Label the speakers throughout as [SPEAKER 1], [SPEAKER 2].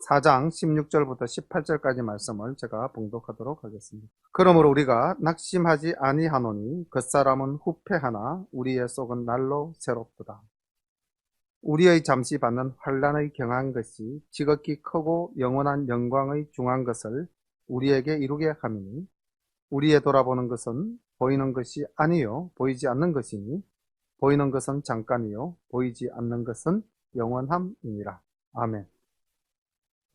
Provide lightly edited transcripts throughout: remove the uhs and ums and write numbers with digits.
[SPEAKER 1] 4장 16절부터 18절까지 말씀을 제가 봉독하도록 하겠습니다. 그러므로 우리가 낙심하지 아니하노니 겉사람은 후패하나 우리의 속은 날로 새롭도다. 우리의 잠시 받는 환난의 경한 것이 지극히 크고 영원한 영광의 중한 것을 우리에게 이루게 함이니 우리의 돌아보는 것은 보이는 것이 아니요 보이지 않는 것이니 보이는 것은 잠깐이요 보이지 않는 것은 영원함이니라. 아멘.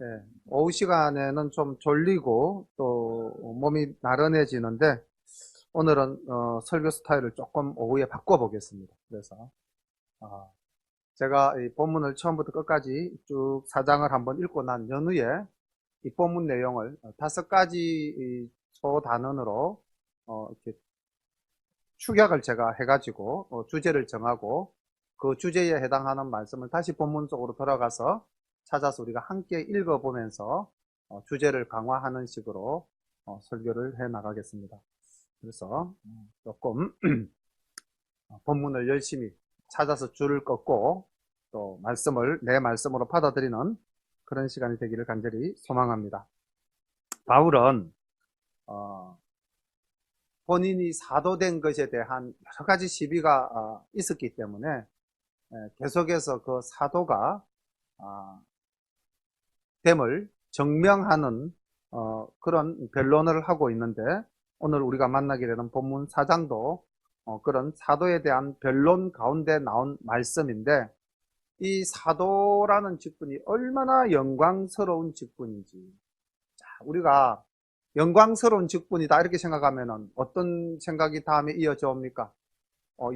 [SPEAKER 1] 네, 오후 시간에는 좀 졸리고 또 몸이 나른해지는데 오늘은 설교 스타일을 조금 오후에 바꿔보겠습니다. 그래서 제가 이 본문을 처음부터 끝까지 쭉 4장을 한번 읽고 난 연후에 이 본문 내용을 5가지 소단원으로 이렇게 축약을 제가 해가지고 주제를 정하고 그 주제에 해당하는 말씀을 다시 본문 속으로 들어가서 찾아서 우리가 함께 읽어보면서 주제를 강화하는 식으로 설교를 해 나가겠습니다. 그래서 조금 본문을 열심히 찾아서 줄을 긋고 또 말씀을 내 말씀으로 받아들이는 그런 시간이 되기를 간절히 소망합니다. 바울은 본인이 사도된 것에 대한 여러 가지 시비가 있었기 때문에 계속해서 그 사도가 됨을 증명하는 그런 변론을 하고 있는데 오늘 우리가 만나게 되는 본문 4장도 그런 사도에 대한 변론 가운데 나온 말씀인데 이 사도라는 직분이 얼마나 영광스러운 직분인지, 자, 우리가 영광스러운 직분이다 이렇게 생각하면 어떤 생각이 다음에 이어져 옵니까?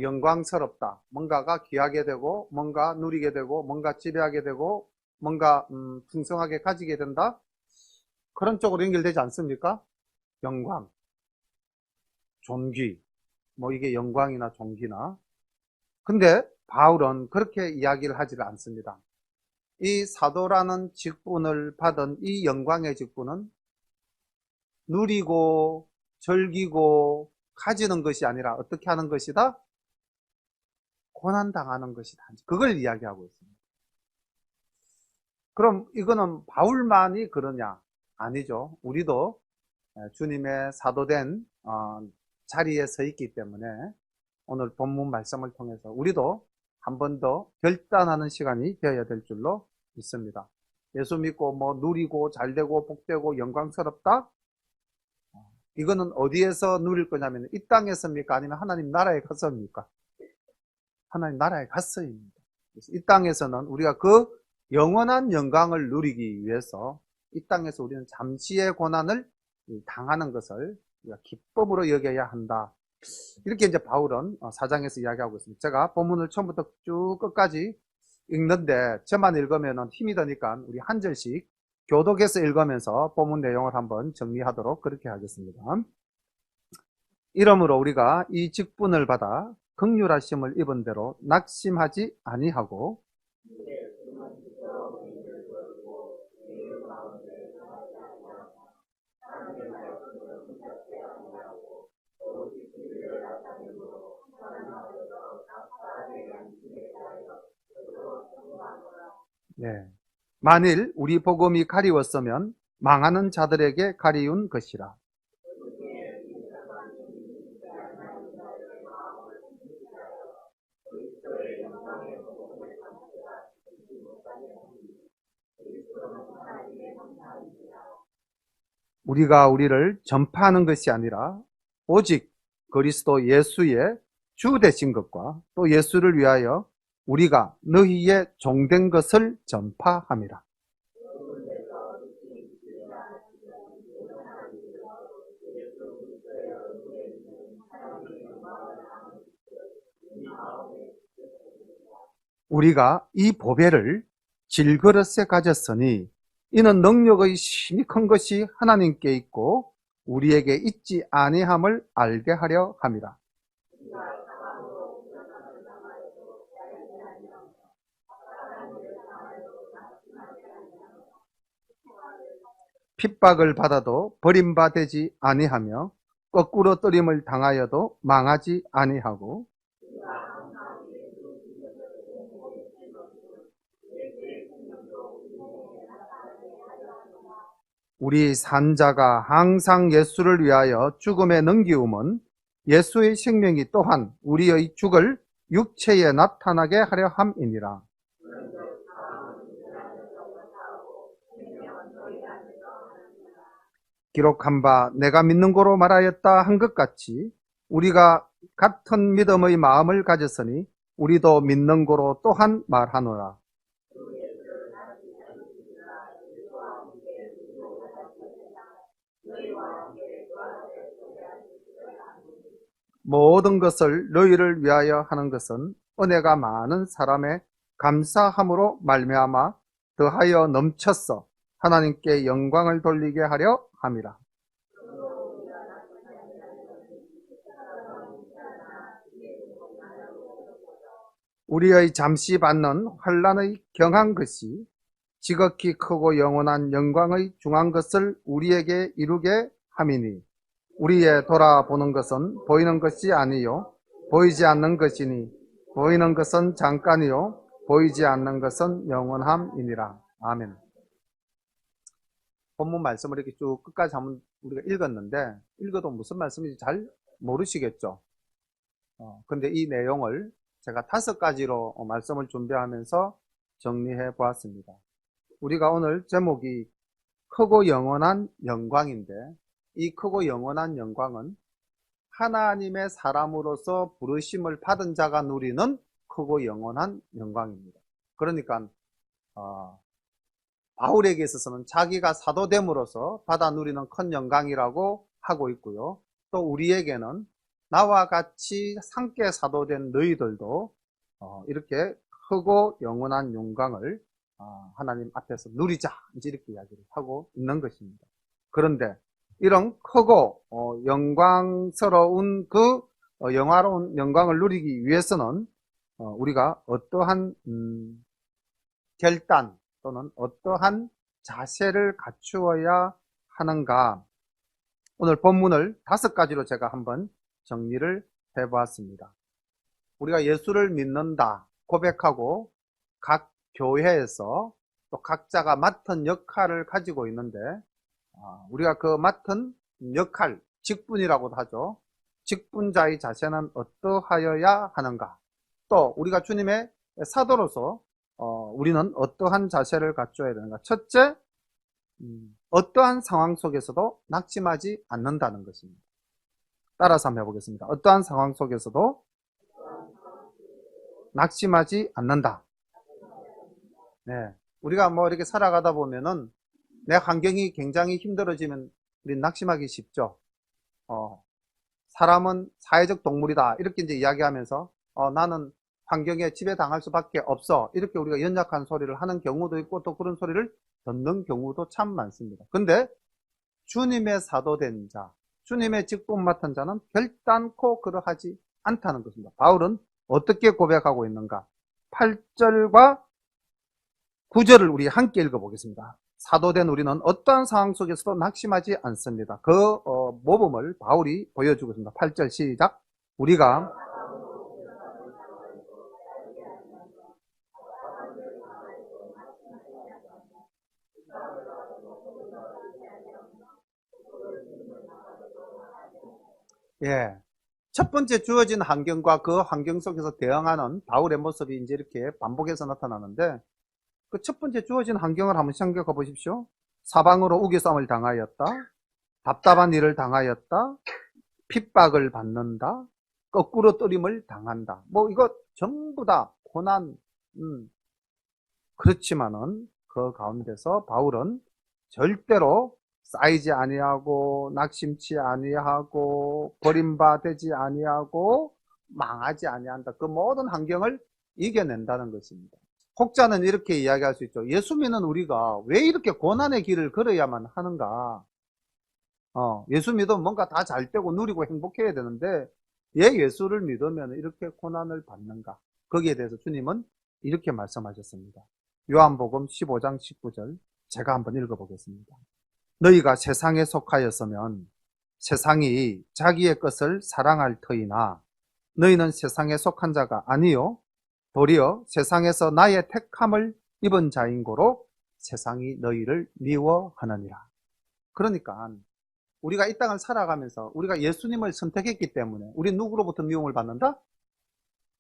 [SPEAKER 1] 영광스럽다, 뭔가가 귀하게 되고 뭔가 누리게 되고 뭔가 지배하게 되고 뭔가 풍성하게 가지게 된다, 그런 쪽으로 연결되지 않습니까? 영광, 존귀, 뭐 이게 영광이나 존귀나. 근데 바울은 그렇게 이야기를 하지를 않습니다. 이 사도라는 직분을 받은 이 영광의 직분은 누리고 즐기고 가지는 것이 아니라 어떻게 하는 것이다? 고난당하는 것이다. 그걸 이야기하고 있습니다. 그럼 이거는 바울만이 그러냐? 아니죠. 우리도 주님의 사도된 자리에 서 있기 때문에 오늘 본문 말씀을 통해서 우리도 한 번 더 결단하는 시간이 되어야 될 줄로 믿습니다. 예수 믿고 뭐 누리고 잘되고 복되고 영광스럽다? 이거는 어디에서 누릴 거냐면 이 땅에서입니까? 아니면 하나님 나라에 가서입니까? 하나님 나라에 가서입니다. 그래서 이 땅에서는 우리가 그 영원한 영광을 누리기 위해서 이 땅에서 우리는 잠시의 고난을 당하는 것을 우리가 기쁨으로 여겨야 한다. 이렇게 이제 바울은 4장에서 이야기하고 있습니다. 제가 본문을 처음부터 쭉 끝까지 읽는데 저만 읽으면 힘이 드니까 우리 한 절씩 교독해서 읽으면서 본문 내용을 한번 정리하도록 그렇게 하겠습니다. 이러므로 우리가 이 직분을 받아 긍휼하심을 입은 대로 낙심하지 아니하고 네. 만일 우리 복음이 가리웠으면 망하는 자들에게 가리운 것이라. 우리가 우리를 전파하는 것이 아니라 오직 그리스도 예수의 주 되신 것과 또 예수를 위하여 우리가 너희의 종된 것을 전파함이라. 우리가 이 보배를 질그릇에 가졌으니 이는 능력의 심히 큰 것이 하나님께 있고 우리에게 있지 아니함을 알게 하려 함이라. 핍박을 받아도 버림받지 아니하며 거꾸로 뜨림을 당하여도 망하지 아니하고 우리 산자가 항상 예수를 위하여 죽음에 넘기움은 예수의 생명이 또한 우리의 죽을 육체에 나타나게 하려 함이니라. 기록한 바 내가 믿는 고로 말하였다 한 것 같이 우리가 같은 믿음의 마음을 가졌으니 우리도 믿는 고로 또한 말하노라. 모든 것을 너희를 위하여 하는 것은 은혜가 많은 사람의 감사함으로 말미암아 더하여 넘쳐서 하나님께 영광을 돌리게 하려 함이라. 우리의 잠시 받는 환난의 경한 것이 지극히 크고 영원한 영광의 중한 것을 우리에게 이루게 함이니 우리의 돌아보는 것은 보이는 것이 아니요 보이지 않는 것이니 보이는 것은 잠깐이요 보이지 않는 것은 영원함이니라. 아멘. 본문 말씀을 이렇게 쭉 끝까지 한번 우리가 읽었는데 읽어도 무슨 말씀인지 잘 모르시겠죠. 근데 이 내용을 제가 5가지로 말씀을 준비하면서 정리해 보았습니다. 우리가 오늘 제목이 크고 영원한 영광인데 이 크고 영원한 영광은 하나님의 사람으로서 부르심을 받은 자가 누리는 크고 영원한 영광입니다. 그러니까 바울에게 있어서는 자기가 사도됨으로써 받아 누리는 큰 영광이라고 하고 있고요. 또 우리에게는 나와 같이 함께 사도된 너희들도 이렇게 크고 영원한 영광을 하나님 앞에서 누리자 이렇게 이야기를 하고 있는 것입니다. 그런데 이런 크고 영광스러운 그 영화로운 영광을 누리기 위해서는 우리가 어떠한 결단 또는 어떠한 자세를 갖추어야 하는가. 오늘 본문을 5가지로 제가 한번 정리를 해보았습니다. 우리가 예수를 믿는다 고백하고 각 교회에서 또 각자가 맡은 역할을 가지고 있는데 우리가 그 맡은 역할, 직분이라고도 하죠. 직분자의 자세는 어떠하여야 하는가. 또 우리가 주님의 사도로서 우리는 어떠한 자세를 갖춰야 되는가. 첫째, 어떠한 상황 속에서도 낙심하지 않는다는 것입니다. 따라서 한번 해보겠습니다. 어떠한 상황 속에서도 낙심하지 않는다. 네, 우리가 뭐 이렇게 살아가다 보면은 내 환경이 굉장히 힘들어지면 우리 낙심하기 쉽죠. 사람은 사회적 동물이다 이렇게 이제 이야기하면서 나는 환경에 지배당할 수밖에 없어 이렇게 우리가 연약한 소리를 하는 경우도 있고 또 그런 소리를 듣는 경우도 참 많습니다. 근데 주님의 사도된 자, 주님의 직분 맡은 자는 결단코 그러하지 않다는 것입니다. 바울은 어떻게 고백하고 있는가? 8절과 9절을 우리 함께 읽어보겠습니다. 사도된 우리는 어떠한 상황 속에서도 낙심하지 않습니다. 그 모범을 바울이 보여주고 있습니다. 8절 시작. 우리가 첫 번째 주어진 환경과 그 환경 속에서 대응하는 바울의 모습이 이제 이렇게 반복해서 나타나는데 그 첫 번째 주어진 환경을 한번 생각해 보십시오. 사방으로 우겨쌈을 당하였다. 답답한 일을 당하였다. 핍박을 받는다. 거꾸로 뜨림을 당한다. 뭐 이거 전부 다 고난. 그렇지만은 그 가운데서 바울은 절대로 쌓이지 아니하고 낙심치 아니하고 버림받지 아니하고 망하지 아니한다. 그 모든 환경을 이겨낸다는 것입니다. 혹자는 이렇게 이야기할 수 있죠. 예수 믿는 우리가 왜 이렇게 고난의 길을 걸어야만 하는가? 예수 믿으면 뭔가 다 잘 되고 누리고 행복해야 되는데 왜 예수를 믿으면 이렇게 고난을 받는가? 거기에 대해서 주님은 이렇게 말씀하셨습니다. 요한복음 15장 19절 제가 한번 읽어보겠습니다. 너희가 세상에 속하였으면 세상이 자기의 것을 사랑할 터이나 너희는 세상에 속한 자가 아니요 도리어 세상에서 나의 택함을 입은 자인 고로 세상이 너희를 미워하느니라. 그러니까 우리가 이 땅을 살아가면서 우리가 예수님을 선택했기 때문에 우리 누구로부터 미움을 받는다?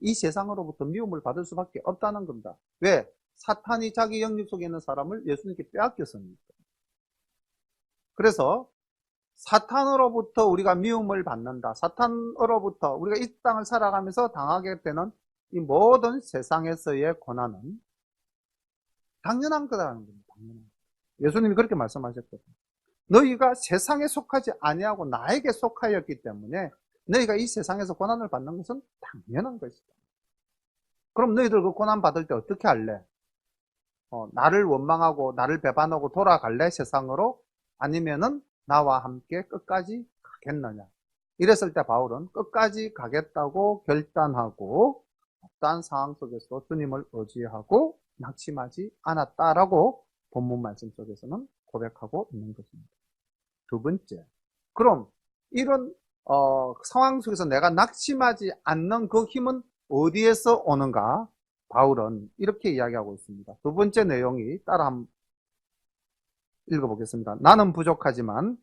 [SPEAKER 1] 이 세상으로부터 미움을 받을 수밖에 없다는 겁니다. 왜? 사탄이 자기 영역 속에 있는 사람을 예수님께 빼앗겼습니다. 그래서 사탄으로부터 우리가 미움을 받는다. 사탄으로부터 우리가 이 땅을 살아가면서 당하게 되는 이 모든 세상에서의 고난은 당연한 거라는 겁니다. 당연한. 예수님이 그렇게 말씀하셨거든요. 너희가 세상에 속하지 아니하고 나에게 속하였기 때문에 너희가 이 세상에서 고난을 받는 것은 당연한 것이다. 그럼 너희들 그 고난 받을 때 어떻게 할래? 나를 원망하고 나를 배반하고 돌아갈래? 세상으로? 아니면은 나와 함께 끝까지 가겠느냐? 이랬을 때 바울은 끝까지 가겠다고 결단하고 어떠한 상황 속에서 주님을 의지하고 낙심하지 않았다라고 본문 말씀 속에서는 고백하고 있는 것입니다. 두 번째, 그럼 이런 상황 속에서 내가 낙심하지 않는 그 힘은 어디에서 오는가? 바울은 이렇게 이야기하고 있습니다. 두 번째 내용이 따라 한번 읽어보겠습니다. 나는 부족하지만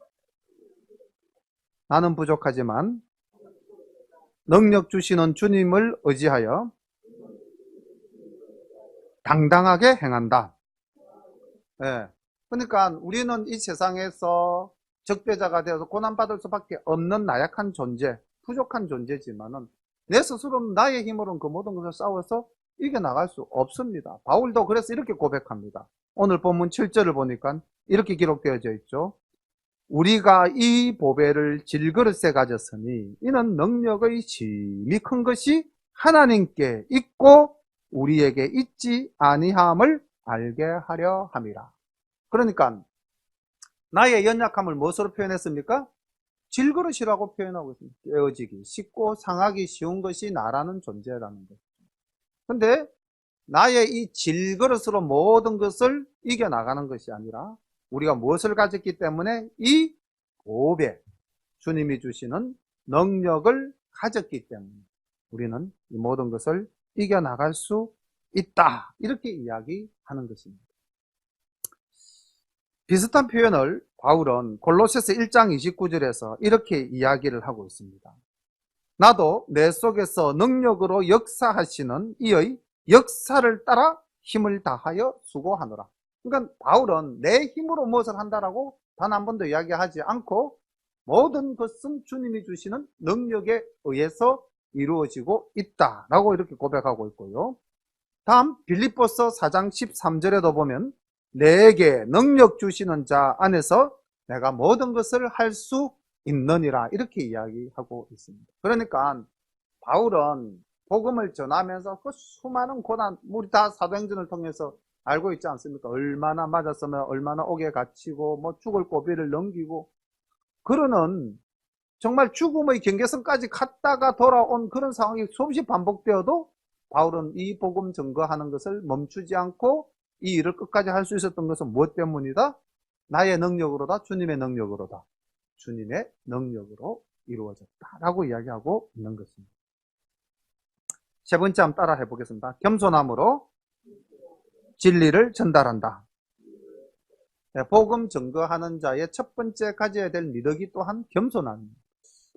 [SPEAKER 1] 능력 주시는 주님을 의지하여 당당하게 행한다. 예. 그러니까 우리는 이 세상에서 적대자가 되어서 고난받을 수밖에 없는 나약한 존재, 부족한 존재지만은 내 스스로는 나의 힘으로는 그 모든 것을 싸워서 이겨나갈 수 없습니다. 바울도 그래서 이렇게 고백합니다. 오늘 본문 7절을 보니까 이렇게 기록되어져 있죠. 우리가 이 보배를 질그릇에 가졌으니 이는 능력의 심히 큰 것이 하나님께 있고 우리에게 있지 아니함을 알게 하려 함이라. 그러니까 나의 연약함을 무엇으로 표현했습니까? 질그릇이라고 표현하고 있습니다. 깨어지기 쉽고 상하기 쉬운 것이 나라는 존재라는 것. 근데 나의 이 질그릇으로 모든 것을 이겨나가는 것이 아니라 우리가 무엇을 가졌기 때문에 이 보배, 주님이 주시는 능력을 가졌기 때문에 우리는 이 모든 것을 이겨나갈 수 있다. 이렇게 이야기하는 것입니다. 비슷한 표현을 바울은 골로새서 1장 29절에서 이렇게 이야기를 하고 있습니다. 나도 내 속에서 능력으로 역사하시는 이의 역사를 따라 힘을 다하여 수고하노라. 그러니까 바울은 내 힘으로 무엇을 한다라고 단 한 번도 이야기하지 않고 모든 것은 주님이 주시는 능력에 의해서 이루어지고 있다라고 이렇게 고백하고 있고요. 다음 빌립보서 4장 13절에도 보면 내게 능력 주시는 자 안에서 내가 모든 것을 할 수 있느니라 이렇게 이야기하고 있습니다. 그러니까 바울은 복음을 전하면서 그 수많은 고난, 우리 다 사도행전을 통해서 알고 있지 않습니까? 얼마나 맞았으면 얼마나 옥에 갇히고 뭐 죽을 고비를 넘기고 그러는 정말 죽음의 경계선까지 갔다가 돌아온 그런 상황이 수없이 반복되어도 바울은 이 복음 증거하는 것을 멈추지 않고 이 일을 끝까지 할 수 있었던 것은 무엇 때문이다? 나의 능력으로다, 주님의 능력으로다. 주님의 능력으로 이루어졌다라고 이야기하고 있는 것입니다. 세 번째 한번 따라 해보겠습니다. 겸손함으로 진리를 전달한다. 복음 증거하는 자의 첫 번째 가져야 될 미덕이 또한 겸손함입니다.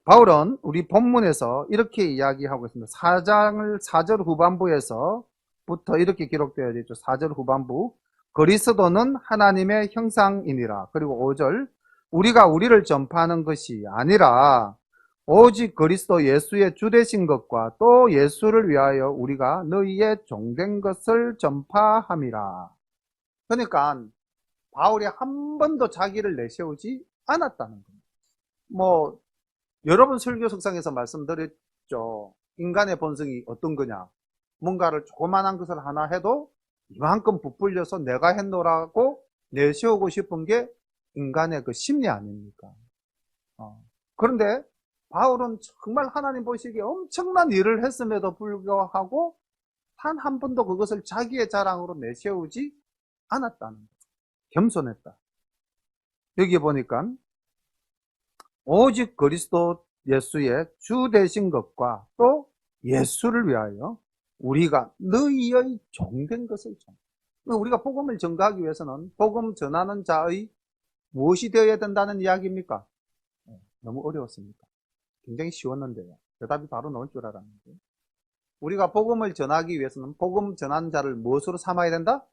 [SPEAKER 1] 바울은 우리 본문에서 이렇게 이야기하고 있습니다. 4절 후반부에서부터 이렇게 기록되어 있죠. 4절 후반부. 그리스도는 하나님의 형상이니라. 그리고 5절. 우리가 우리를 전파하는 것이 아니라 오직 그리스도 예수의 주되신 것과 또 예수를 위하여 우리가 너희의 종된 것을 전파함이라. 그러니까 바울이 한 번도 자기를 내세우지 않았다는 겁니다. 뭐 여러분 설교 석상에서 말씀드렸죠. 인간의 본성이 어떤 거냐. 뭔가를 조그만한 것을 하나 해도 이만큼 부풀려서 내가 했노라고 내세우고 싶은 게 인간의 그 심리 아닙니까? 그런데 바울은 정말 하나님 보시기에 엄청난 일을 했음에도 불구하고 단 한 번도 그것을 자기의 자랑으로 내세우지 않았다는 거죠. 겸손했다. 여기 보니까 오직 그리스도 예수의 주 되신 것과 또 예수를 위하여 우리가 너희의 종된 것을 전. 우리가 복음을 전가하기 위해서는 복음 전하는 자의 무엇이 되어야 된다는 이야기입니까? 너무 어려웠습니까? 굉장히 쉬웠는데요. 대답이 바로 나올 줄 알았는데. 우리가 복음을 전하기 위해서는 복음 전하는 자를 무엇으로 삼아야 된다?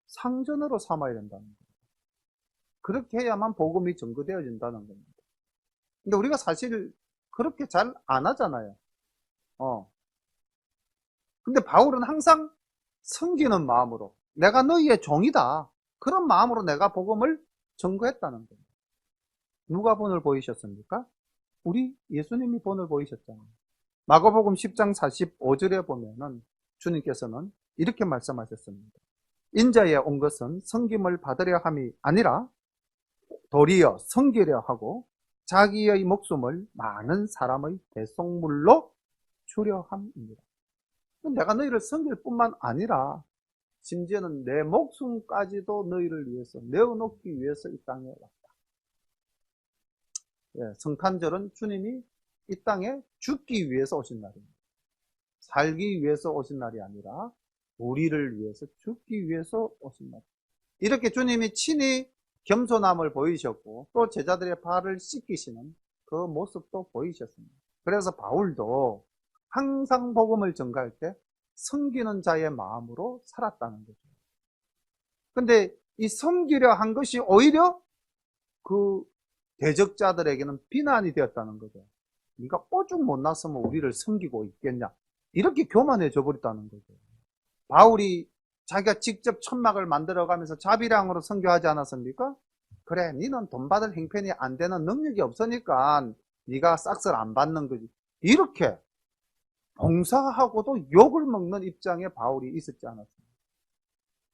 [SPEAKER 1] 상전으로 삼아야 된다는 거예요. 그렇게 해야만 복음이 전거되어진다는 겁니다. 근데 우리가 사실 그렇게 잘 안 하잖아요. 근데 바울은 항상 섬기는 마음으로 내가 너희의 종이다. 그런 마음으로 내가 복음을 전거했다는 거예요. 누가 본을 보이셨습니까? 우리 예수님이 본을 보이셨잖아요. 마가복음 10장 45절에 보면은 주님께서는 이렇게 말씀하셨습니다. 인자에 온 것은 섬김을 받으려 함이 아니라 도리어 섬기려 하고 자기의 목숨을 많은 사람의 대속물로 주려 함입니다. 내가 너희를 섬길 뿐만 아니라 심지어는 내 목숨까지도 너희를 위해서 내어놓기 위해서 이 땅에 왔다. 성탄절은 주님이 이 땅에 죽기 위해서 오신 날입니다. 살기 위해서 오신 날이 아니라 우리를 위해서 죽기 위해서 오신 날. 이렇게 주님이 친히 겸손함을 보이셨고 또 제자들의 발을 씻기시는 그 모습도 보이셨습니다. 그래서 바울도 항상 복음을 전가할 때 섬기는 자의 마음으로 살았다는 거죠. 근데 이 섬기려 한 것이 오히려 그 대적자들에게는 비난이 되었다는 거죠. 네가 오죽 못났으면 우리를 섬기고 있겠냐. 이렇게 교만해져 버렸다는 거죠. 바울이 자기가 직접 천막을 만들어가면서 자비량으로 선교하지 않았습니까? 그래, 니는 돈 받을 형편이 안 되는 능력이 없으니까 네가 싹쓸 안 받는 거지. 이렇게 봉사하고도 욕을 먹는 입장에 바울이 있었지 않았습니까?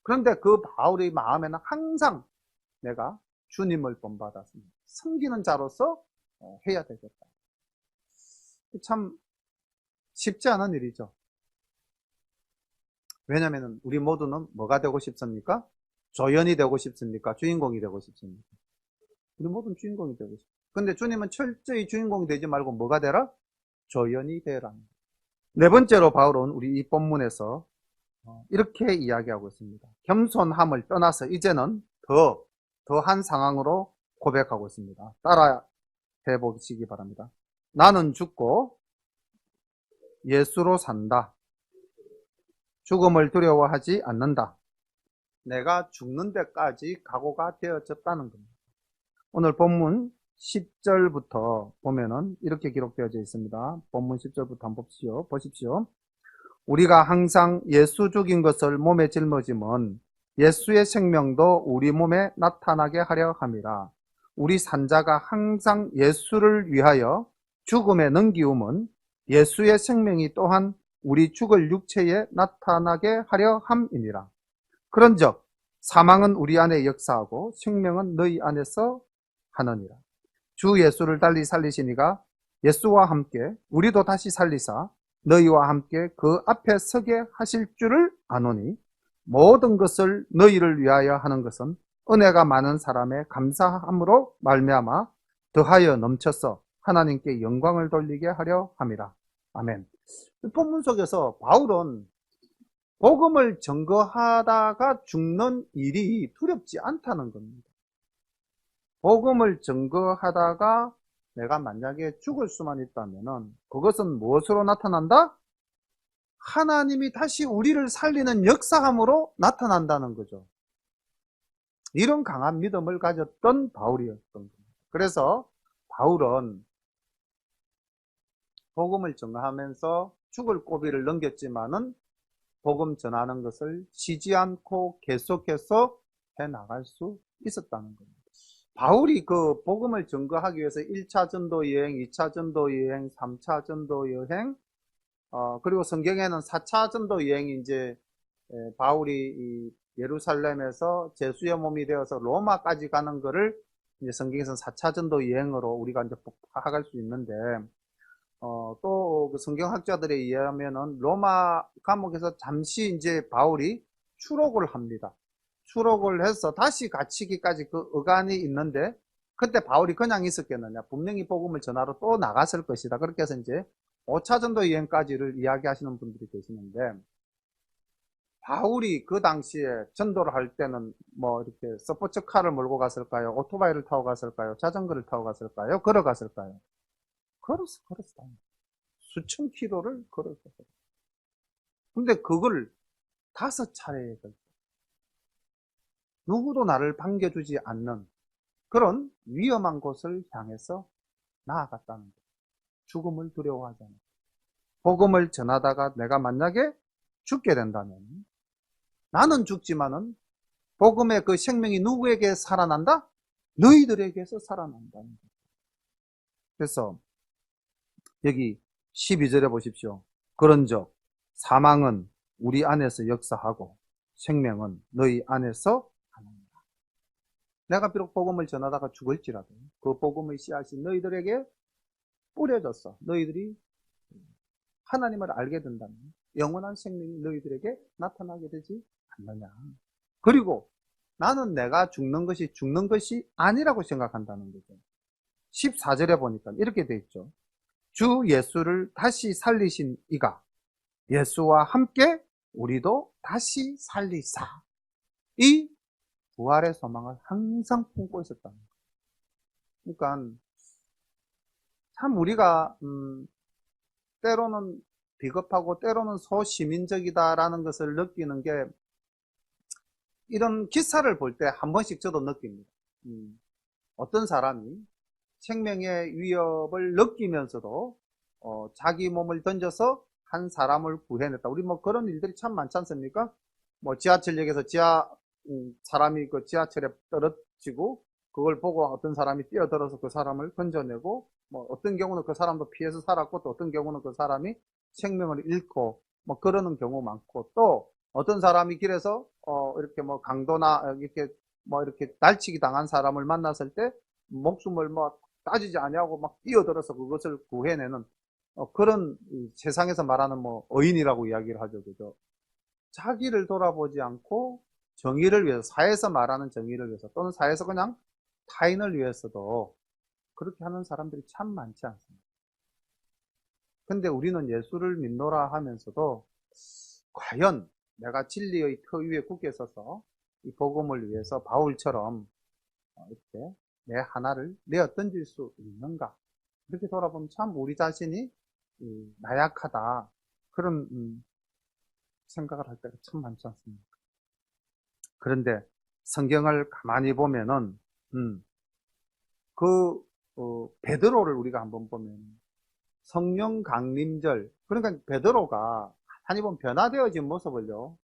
[SPEAKER 1] 그런데 그 바울의 마음에는 항상 내가 주님을 본받았습니다. 섬기는 자로서 해야 되겠다. 참 쉽지 않은 일이죠. 왜냐하면 우리 모두는 뭐가 되고 싶습니까? 조연이 되고 싶습니까? 주인공이 되고 싶습니까? 우리 모두는 주인공이 되고 싶습니다. 근데 주님은 철저히 주인공이 되지 말고 뭐가 되라? 조연이 되라. 네 번째로 바울은 우리 이 본문에서 이렇게 이야기하고 있습니다. 겸손함을 떠나서 이제는 더한 상황으로 고백하고 있습니다. 따라 해보시기 바랍니다. 나는 죽고 예수로 산다. 죽음을 두려워하지 않는다. 내가 죽는 데까지 각오가 되어졌다는 겁니다. 오늘 본문 10절부터 보면은 이렇게 기록되어져 있습니다. 본문 10절부터 한번 보십시오. 우리가 항상 예수 죽인 것을 몸에 짊어짐은 예수의 생명도 우리 몸에 나타나게 하려 함이라. 우리 산자가 항상 예수를 위하여 죽음에 넘기움은 예수의 생명이 또한 우리 죽을 육체에 나타나게 하려 함이니라. 그런즉 사망은 우리 안에 역사하고 생명은 너희 안에서 하느니라. 주 예수를 달리 살리시니가 예수와 함께 우리도 다시 살리사 너희와 함께 그 앞에 서게 하실 줄을 아노니 모든 것을 너희를 위하여 하는 것은 은혜가 많은 사람의 감사함으로 말미암아 더하여 넘쳐서 하나님께 영광을 돌리게 하려 함이라. 아멘. 본문 속에서 바울은 복음을 증거하다가 죽는 일이 두렵지 않다는 겁니다. 복음을 증거하다가 내가 만약에 죽을 수만 있다면 그것은 무엇으로 나타난다? 하나님이 다시 우리를 살리는 역사함으로 나타난다는 거죠. 이런 강한 믿음을 가졌던 바울이었던 겁니다. 그래서 바울은 복음을 전하면서 죽을 고비를 넘겼지만은 복음 전하는 것을 쉬지 않고 계속해서 해나갈 수 있었다는 겁니다. 바울이 그 복음을 증거하기 위해서 1차 전도 여행, 2차 전도 여행, 3차 전도 여행, 그리고 성경에는 4차 전도 여행이 이제 바울이 예루살렘에서 제수의 몸이 되어서 로마까지 가는 거를 이제 성경에서는 4차 전도 여행으로 우리가 이제 파악할 수 있는데, 또 그 성경학자들에 의하면은 로마 감옥에서 잠시 이제 바울이 추록을 합니다. 추록을 해서 다시 갇히기까지 그 어간이 있는데, 그때 바울이 그냥 있었겠느냐? 분명히 복음을 전하러 또 나갔을 것이다. 그렇게 해서 이제 5차 전도 여행까지를 이야기하시는 분들이 계시는데, 바울이 그 당시에 전도를 할 때는 뭐 이렇게 스포츠카를 몰고 갔을까요? 오토바이를 타고 갔을까요? 자전거를 타고 갔을까요? 걸어갔을까요? 걸었어. 수천 킬로를 걸었어. 근데 그걸 5차례에 걸쳐. 누구도 나를 반겨주지 않는 그런 위험한 곳을 향해서 나아갔다는 거예요. 죽음을 두려워하지 않아요. 복음을 전하다가 내가 만약에 죽게 된다면 나는 죽지만은 복음의 그 생명이 누구에게 살아난다? 너희들에게서 살아난다는 거예요. 그래서 여기 12절에 보십시오. 그런즉 사망은 우리 안에서 역사하고 생명은 너희 안에서 하나니라. 내가 비록 복음을 전하다가 죽을지라도 그 복음의 씨앗이 너희들에게 뿌려졌어. 너희들이 하나님을 알게 된다면 영원한 생명이 너희들에게 나타나게 되지 않느냐. 그리고 나는 내가 죽는 것이 아니라고 생각한다는 거죠. 14절에 보니까 이렇게 돼 있죠. 주 예수를 다시 살리신 이가 예수와 함께 우리도 다시 살리사. 이 부활의 소망을 항상 품고 있었다는 거예요. 그러니까 참 우리가 때로는 비겁하고 때로는 소시민적이다라는 것을 느끼는 게 이런 기사를 볼 때 한 번씩 저도 느낍니다. 어떤 사람이 생명의 위협을 느끼면서도 자기 몸을 던져서 한 사람을 구해냈다. 우리 뭐 그런 일들이 참 많지 않습니까? 뭐 지하철역에서 사람이 그 지하철에 떨어지고 그걸 보고 어떤 사람이 뛰어들어서 그 사람을 건져내고 뭐 어떤 경우는 그 사람도 피해서 살았고 또 어떤 경우는 그 사람이 생명을 잃고 뭐 그러는 경우 많고 또 어떤 사람이 길에서 이렇게 뭐 강도나 이렇게 뭐 이렇게 날치기 당한 사람을 만났을 때 목숨을 뭐 따지지 아니하고 막 뛰어들어서 그것을 구해내는 그런 세상에서 말하는 뭐 의인이라고 이야기를 하죠. 그죠? 자기를 돌아보지 않고 정의를 위해서, 사회에서 말하는 정의를 위해서 또는 사회에서 그냥 타인을 위해서도 그렇게 하는 사람들이 참 많지 않습니다. 근데 우리는 예수를 믿노라 하면서도 과연 내가 진리의 터 위에 굳게 서서 이 복음을 위해서 바울처럼 이렇게 내 하나를 내어 던질 수 있는가? 이렇게 돌아보면 참 우리 자신이 나약하다. 그런 생각을 할 때가 참 많지 않습니까? 그런데 성경을 가만히 보면은 베드로를 우리가 한번 보면 성령 강림절, 그러니까 베드로가 한 번 변화되어진 모습을요,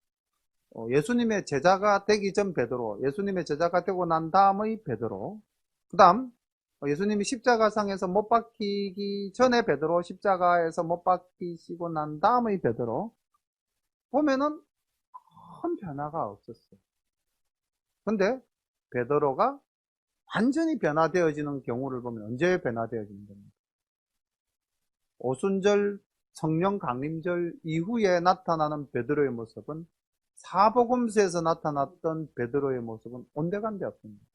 [SPEAKER 1] 예수님의 제자가 되기 전 베드로, 예수님의 제자가 되고 난 다음의 베드로, 그 다음 예수님이 십자가상에서 못 박히기 전에 베드로, 십자가에서 못 박히시고 난 다음의 베드로 보면은 큰 변화가 없었어요. 근데 베드로가 완전히 변화되어지는 경우를 보면 언제 변화되어지는 겁니까? 오순절 성령 강림절 이후에 나타나는 베드로의 모습은 사복음서에서 나타났던 베드로의 모습은 온데간데 없습니다.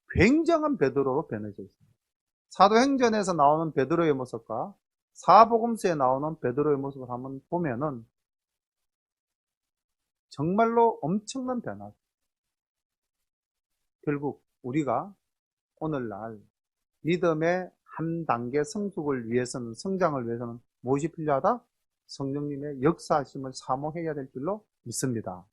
[SPEAKER 1] 굉장한 베드로로 변해져 있습니다. 사도행전에서 나오는 베드로의 모습과 사복음서에 나오는 베드로의 모습을 한번 보면은 정말로 엄청난 변화죠. 결국 우리가 오늘날 믿음의 한 단계 성숙을 위해서는, 성장을 위해서는 무엇이 필요하다? 성령님의 역사하심을 사모해야 될 줄로 믿습니다.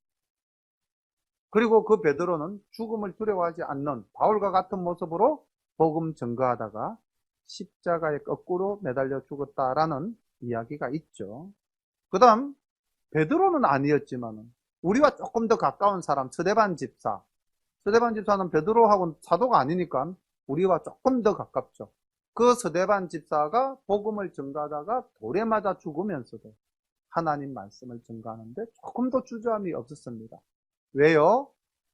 [SPEAKER 1] 그리고 그 베드로는 죽음을 두려워하지 않는 바울과 같은 모습으로 복음 전거하다가 십자가에 거꾸로 매달려 죽었다라는 이야기가 있죠. 그 다음 베드로는 아니었지만 우리와 조금 더 가까운 사람 스데반 집사. 스데반 집사는 베드로하고는 사도가 아니니까 우리와 조금 더 가깝죠. 그 스데반 집사가 복음을 전가하다가 돌에 맞아 죽으면서도 하나님 말씀을 전가하는데 조금 더 주저함이 없었습니다. 왜요?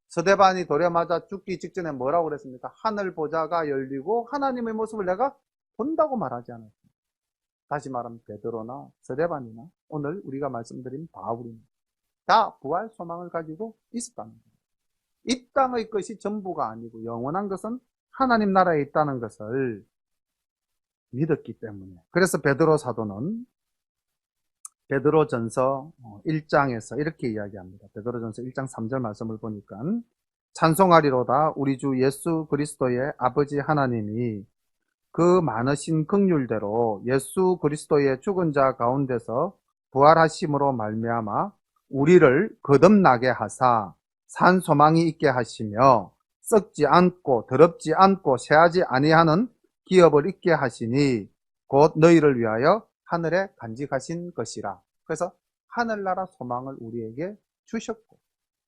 [SPEAKER 1] 스데반이 돌에 맞아 죽기 직전에 뭐라고 그랬습니까? 하늘 보좌가 열리고 하나님의 모습을 내가 본다고 말하지 않았습니다. 다시 말하면 베드로나 스데반이나 오늘 우리가 말씀드린 바울입니다. 다 부활 소망을 가지고 있었다는 거예요. 이 땅의 것이 전부가 아니고 영원한 것은 하나님 나라에 있다는 것을 믿었기 때문에. 그래서 베드로 사도는 베드로전서 1장에서 이렇게 이야기합니다. 베드로전서 1장 3절 말씀을 보니까 찬송하리로다 우리 주 예수 그리스도의 아버지 하나님이 그 많으신 긍휼대로 예수 그리스도의 죽은 자 가운데서 부활하심으로 말미암아 우리를 거듭나게 하사 산 소망이 있게 하시며 썩지 않고 더럽지 않고 새하지 아니하는 기업을 있게 하시니 곧 너희를 위하여 하늘에 간직하신 것이라. 그래서 하늘나라 소망을 우리에게 주셨고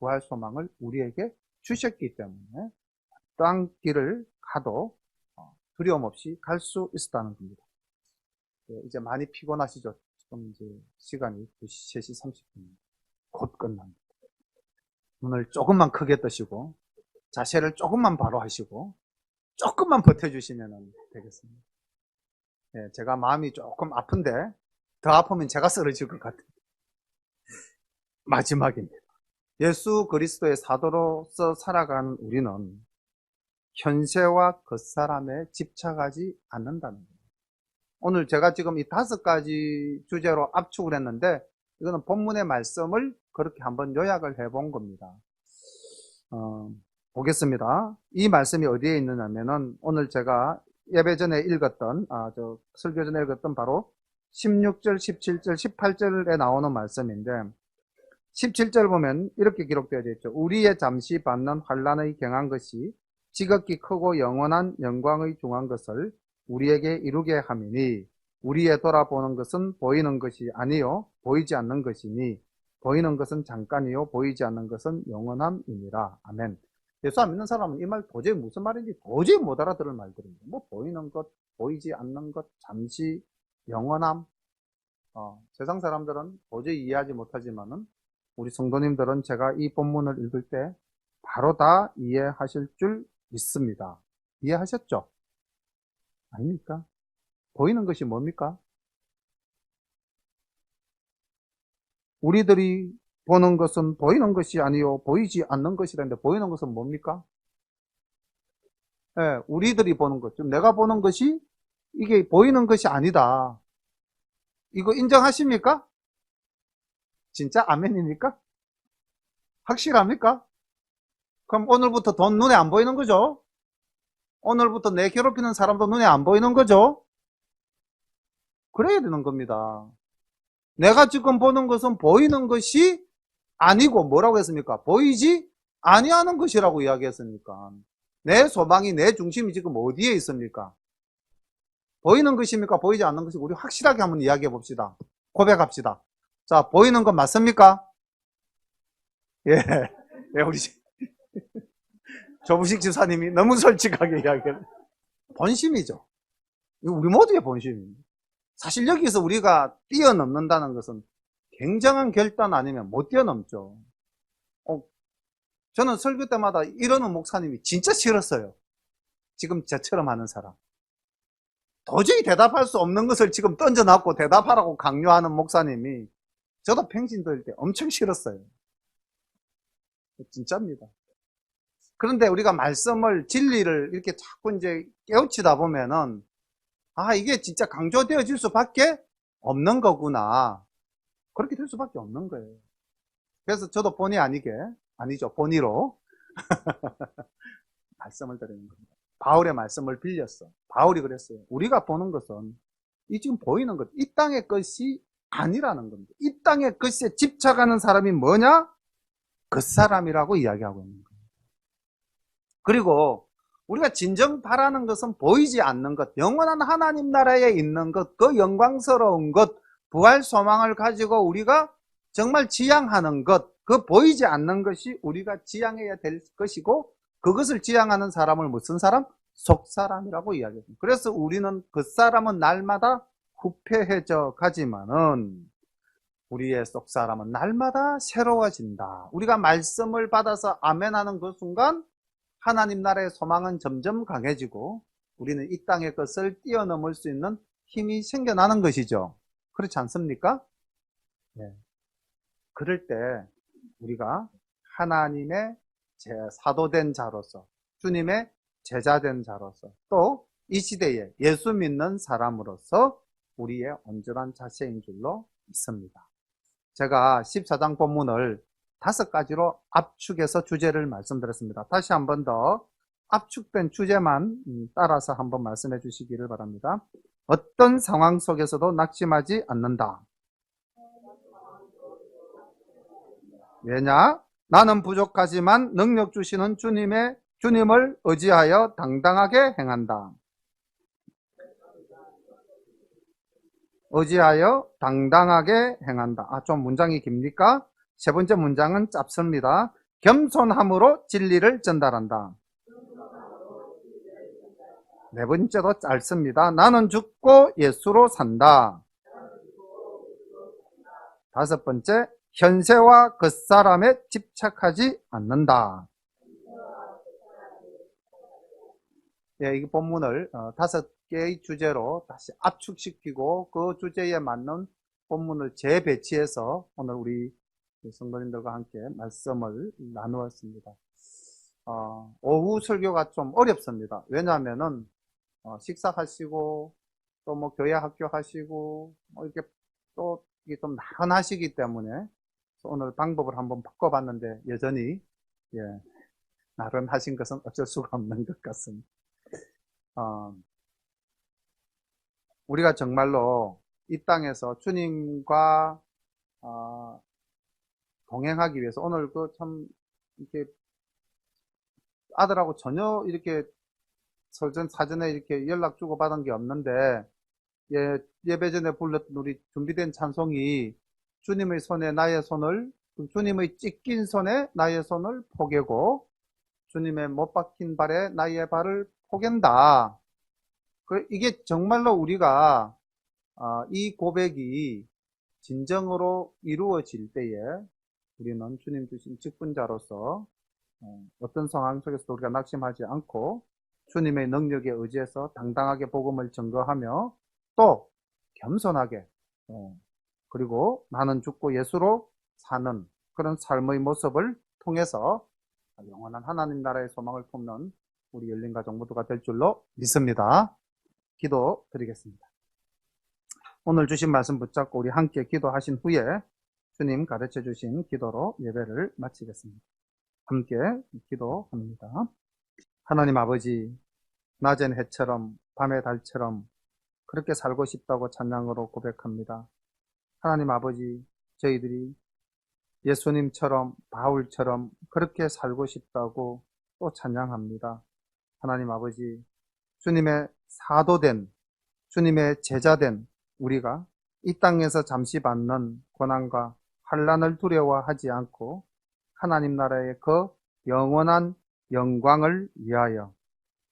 [SPEAKER 1] 부활 소망을 우리에게 주셨기 때문에 땅 길을 가도 두려움 없이 갈 수 있었다는 겁니다. 이제 많이 피곤하시죠? 지금 이제 시간이 3시 30분. 곧 끝납니다. 눈을 조금만 크게 뜨시고, 자세를 조금만 바로 하시고, 조금만 버텨주시면 되겠습니다. 제가 마음이 조금 아픈데, 더 아프면 제가 쓰러질 것 같아요. 마지막입니다. 예수 그리스도의 사도로서 살아가는 우리는 현세와 겉사람에 집착하지 않는다는 거예요. 오늘 제가 지금 이 5가지 주제로 압축을 했는데 이거는 본문의 말씀을 그렇게 한번 요약을 해본 겁니다. 보겠습니다. 이 말씀이 어디에 있느냐면은 오늘 제가 예배 전에 읽었던 설교 전에 읽었던 바로 16절, 17절, 18절에 나오는 말씀인데 17절 보면 이렇게 기록되어 있죠. 우리의 잠시 받는 환난의 경한 것이 지극히 크고 영원한 영광의 중한 것을 우리에게 이루게 함이니 우리의 돌아보는 것은 보이는 것이 아니요 보이지 않는 것이니 보이는 것은 잠깐이요 보이지 않는 것은 영원함이니라. 아멘. 예수 안 믿는 사람은 이 말 도저히 무슨 말인지 도저히 못 알아들을 말들입니다. 뭐 보이는 것, 보이지 않는 것, 잠시, 영원함. 세상 사람들은 도저히 이해하지 못하지만은 우리 성도님들은 제가 이 본문을 읽을 때 바로 다 이해하실 줄 믿습니다. 이해하셨죠? 아닙니까? 보이는 것이 뭡니까? 우리들이 보는 것은 보이는 것이 아니요 보이지 않는 것이라는데 보이는 것은 뭡니까? 우리들이 보는 것, 좀 내가 보는 것이 이게 보이는 것이 아니다. 이거 인정하십니까? 진짜 아멘입니까? 확실합니까? 그럼 오늘부터 돈 눈에 안 보이는 거죠? 오늘부터 내 괴롭히는 사람도 눈에 안 보이는 거죠? 그래야 되는 겁니다. 내가 지금 보는 것은 보이는 것이 아니고 뭐라고 했습니까? 보이지 아니하는 것이라고 이야기했으니까 내 소망이 내 중심이 지금 어디에 있습니까? 보이는 것입니까? 보이지 않는 것이 우리 확실하게 한번 이야기해 봅시다. 고백합시다. 자, 보이는 건 맞습니까? 예, 우리 조부식 지사님이 너무 솔직하게 이야기해요. 본심이죠. 이거 우리 모두의 본심입니다. 사실 여기서 우리가 뛰어넘는다는 것은 굉장한 결단 아니면 못 뛰어넘죠. 저는 설교 때마다 이러는 목사님이 진짜 싫었어요. 지금 저처럼 하는 사람. 도저히 대답할 수 없는 것을 지금 던져놨고 대답하라고 강요하는 목사님이 저도 평신 들을 때 엄청 싫었어요. 진짜입니다. 그런데 우리가 말씀을, 진리를 이렇게 자꾸 이제 깨우치다 보면은, 이게 진짜 강조되어질 수밖에 없는 거구나. 그렇게 될 수밖에 없는 거예요. 그래서 저도 본의 아니죠. 본의로 말씀을 드리는 겁니다. 바울의 말씀을 빌렸어. 바울이 그랬어요. 우리가 보는 것은 이 지금 보이는 것, 이 땅의 것이 아니라는 겁니다. 이 땅의 것에 집착하는 사람이 뭐냐? 그 사람이라고 이야기하고 있는 거예요. 그리고 우리가 진정 바라는 것은 보이지 않는 것, 영원한 하나님 나라에 있는 것, 그 영광스러운 것, 부활 소망을 가지고 우리가 정말 지향하는 것, 그 보이지 않는 것이 우리가 지향해야 될 것이고 그것을 지향하는 사람을 무슨 사람? 속사람이라고 이야기합니다. 그래서 우리는 그 사람은 날마다 후패해져 가지만은 우리의 속사람은 날마다 새로워진다. 우리가 말씀을 받아서 아멘하는 그 순간 하나님 나라의 소망은 점점 강해지고 우리는 이 땅의 것을 뛰어넘을 수 있는 힘이 생겨나는 것이죠. 그렇지 않습니까? 네. 그럴 때 우리가 하나님의 사도된 자로서 주님의 제자된 자로서 또 이 시대에 예수 믿는 사람으로서 우리의 온전한 자세인 줄로 믿습니다. 제가 14장 본문을 5가지로 압축해서 주제를 말씀드렸습니다. 다시 한 번 더 압축된 주제만 따라서 한번 말씀해 주시기를 바랍니다. 어떤 상황 속에서도 낙심하지 않는다. 왜냐? 나는 부족하지만 능력 주시는 주님을 의지하여 당당하게 행한다. 의지하여 당당하게 행한다. 좀 문장이 깁니까? 세 번째 문장은 짧습니다. 겸손함으로 진리를 전달한다. 네 번째도 짧습니다. 나는 죽고 예수로 산다. 다섯 번째, 현세와 겉사람에 집착하지 않는다. 예, 이 본문을 5개의 주제로 다시 압축시키고 그 주제에 맞는 본문을 재배치해서 오늘 우리 성도님들과 함께 말씀을 나누었습니다. 오후 설교가 좀 어렵습니다. 왜냐하면은 식사하시고 또 뭐 교회 학교 하시고 이렇게 또 이게 좀 나른하시기 때문에 오늘 방법을 한번 바꿔봤는데 여전히 나른하신 것은 어쩔 수가 없는 것 같습니다. 우리가 정말로 이 땅에서 주님과 동행하기 위해서 오늘 참 이렇게 아들하고 전혀 이렇게 사전에 이렇게 연락 주고 받은 게 없는데 예배 전에 불렀던 우리 준비된 찬송이 주님의 손에 나의 손을, 주님의 찢긴 손에 나의 손을 포개고 주님의 못 박힌 발에 나의 발을 포갠다. 이게 정말로 우리가 이 고백이 진정으로 이루어질 때에 우리는 주님 주신 직분자로서 어떤 상황 속에서도 우리가 낙심하지 않고 주님의 능력에 의지해서 당당하게 복음을 증거하며 또 겸손하게 그리고 나는 죽고 예수로 사는 그런 삶의 모습을 통해서 영원한 하나님 나라의 소망을 품는 우리 열린가족 모두가 될 줄로 믿습니다. 기도 드리겠습니다. 오늘 주신 말씀 붙잡고 우리 함께 기도하신 후에 주님 가르쳐 주신 기도로 예배를 마치겠습니다. 함께 기도합니다. 하나님 아버지, 낮엔 해처럼 밤의 달처럼 그렇게 살고 싶다고 찬양으로 고백합니다. 하나님 아버지, 저희들이 예수님처럼 바울처럼 그렇게 살고 싶다고 또 찬양합니다. 하나님 아버지, 주님의 사도된, 주님의 제자된 우리가 이 땅에서 잠시 받는 고난과 환난을 두려워하지 않고 하나님 나라의 그 영원한 영광을 위하여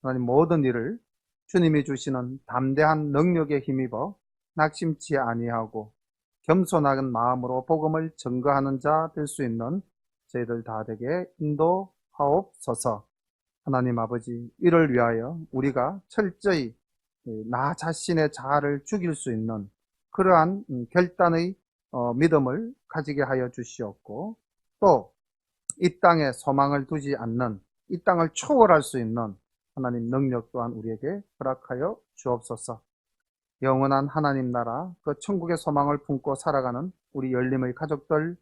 [SPEAKER 1] 하나님 모든 일을 주님이 주시는 담대한 능력에 힘입어 낙심치 아니하고 겸손한 마음으로 복음을 증거하는 자 될 수 있는 저희들 다 되게 인도하옵소서. 하나님 아버지, 이를 위하여 우리가 철저히 나 자신의 자아를 죽일 수 있는 그러한 결단의 믿음을 가지게 하여 주시옵고 또 이 땅에 소망을 두지 않는 이 땅을 초월할 수 있는 하나님 능력 또한 우리에게 허락하여 주옵소서. 영원한 하나님 나라 그 천국의 소망을 품고 살아가는 우리 열림의 가족들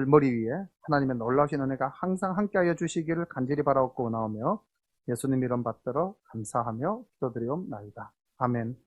[SPEAKER 1] 머리 위에 하나님의 놀라우신 은혜가 항상 함께하여 주시기를 간절히 바라옵고 나오며 예수님 이름 받들어 감사하며 기도드리옵나이다. 아멘.